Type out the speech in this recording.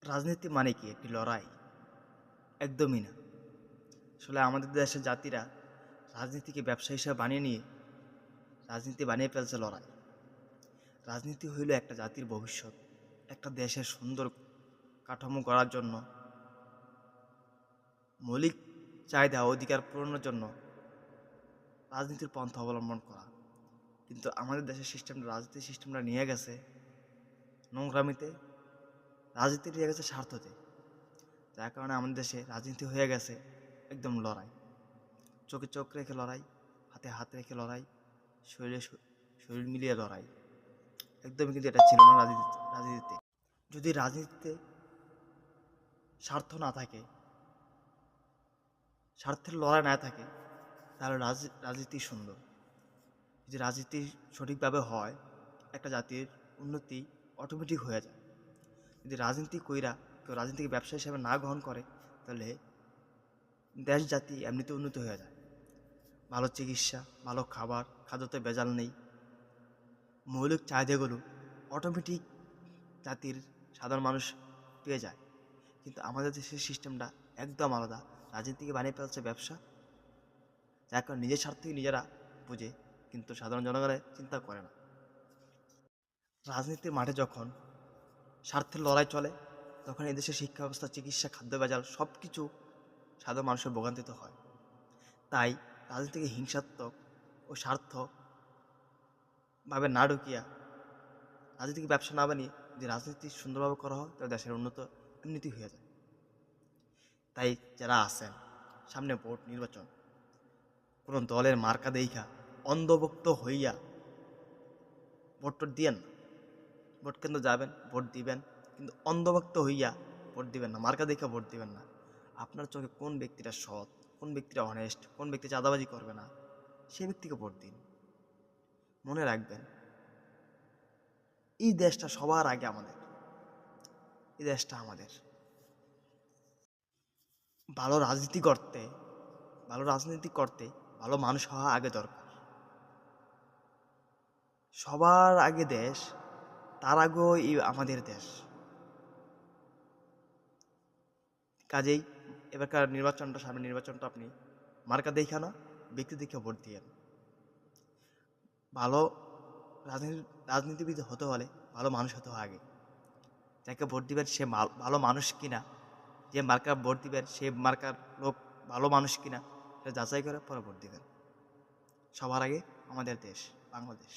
রাজনীতি মানে কি একটি লড়াই? একদমই না। আসলে আমাদের দেশের জাতিরা রাজনীতিকে ব্যবসা হিসেবে বানিয়ে নিয়ে রাজনীতি বানিয়ে ফেলছে লড়াই। রাজনীতি হইল একটা জাতির ভবিষ্যৎ, একটা দেশের সুন্দর কাঠামো গড়ার জন্য, মৌলিক চাহিদা অধিকার পূরণের জন্য রাজনীতির পন্থা অবলম্বন করা। কিন্তু আমাদের দেশের রাজনীতির সিস্টেমটা নিয়ে গেছে নোংরামিতে, রাজনীতি নিয়ে গেছে স্বার্থতে। যার কারণে আমাদের দেশে রাজনীতি হয়ে গেছে একদম লড়াই। চোখে চোখ রেখে লড়াই, হাতে হাত রেখে লড়াই, শরীরে শরীর মিলিয়ে লড়াই। একদমই কিন্তু এটা ছিল না রাজনীতিতে। যদি রাজনীতিতে স্বার্থ না থাকে, স্বার্থের লড়াই না থাকে, তাহলে রাজনীতি সুন্দর। যদি রাজনীতি সঠিকভাবে হয়, একটা জাতির উন্নতি অটোমেটিক হয়ে যায়। যদি রাজনীতি কইরা কেউ রাজনীতিকে ব্যবসা হিসেবে না গ্রহণ করে, তাহলে দেশ জাতি এমনিতে উন্নত হয়ে যায়। ভালো চিকিৎসা, ভালো খাবার, খাদ্যতে ভেজাল নেই, মৌলিক চাহিদাগুলো অটোমেটিক জাতির সাধারণ মানুষ পেয়ে যায়। কিন্তু আমাদের দেশের সিস্টেমটা একদম আলাদা। রাজনীতিকে বানিয়ে ফেলছে ব্যবসা, যার কারণে নিজের স্বার্থই নিজেরা বুঝে, কিন্তু সাধারণ জনগণের চিন্তা করে না। রাজনীতির মাঠে যখন স্বার্থের লড়াই চলে, তখন এদেশের শিক্ষা ব্যবস্থা, চিকিৎসা, খাদ্য ভেজাল সব কিছু সাধারণ মানুষের ভোগান্তিতে হয়। তাই রাজনীতিকে হিংসাত্মক ও স্বার্থভাবে না ঢুকিয়া, রাজনীতিকে ব্যবসা না বানিয়ে যদি রাজনীতি সুন্দরভাবে করা হয়, তাহলে দেশের উন্নতি হয়ে যায়। তাই যারা আছেন, সামনে ভোট নির্বাচন, কোনো দলের মার্কা দেইখা অন্ধভক্ত হইয়া ভোট টোট দিয়েন না। ভোট কেন্দ্র যাবেন, ভোট দিবেন, কিন্তু অন্ধভক্ত হইয়া ভোট দিবেন না, মার্কা দেখা ভোট দিবেন না। আপনার চোখে কোন ব্যক্তিটা সৎ, কোন ব্যক্তিটা অনেস্ট, কোন ব্যক্তি চাঁদাবাজি করবে না, সেই ব্যক্তিকে ভোট দিন। মনে রাখবেন, এই দেশটা সবার আগে আমাদের, এই দেশটা আমাদের। ভালো রাজনীতি করতে ভালো রাজনীতি করতে ভালো মানুষ হওয়া আগে দরকার। সবার আগে দেশ, তার আগেও এই আমাদের দেশ। কাজেই এবারকার সামনে নির্বাচনটা আপনি মার্কা দেখা না, ব্যক্তি দেখে ভোট দিয়েন। ভালো রাজনীতিবিদ হতে হলে ভালো মানুষ হতে হয় আগে। যাকে ভোট দিবেন সে ভালো মানুষ কিনা, যে মার্কা ভোট দিবেন সে মার্কার লোক ভালো মানুষ কিনা, সেটা যাচাই করে পরে ভোট দিবেন। সবার আগে আমাদের দেশ বাংলাদেশ।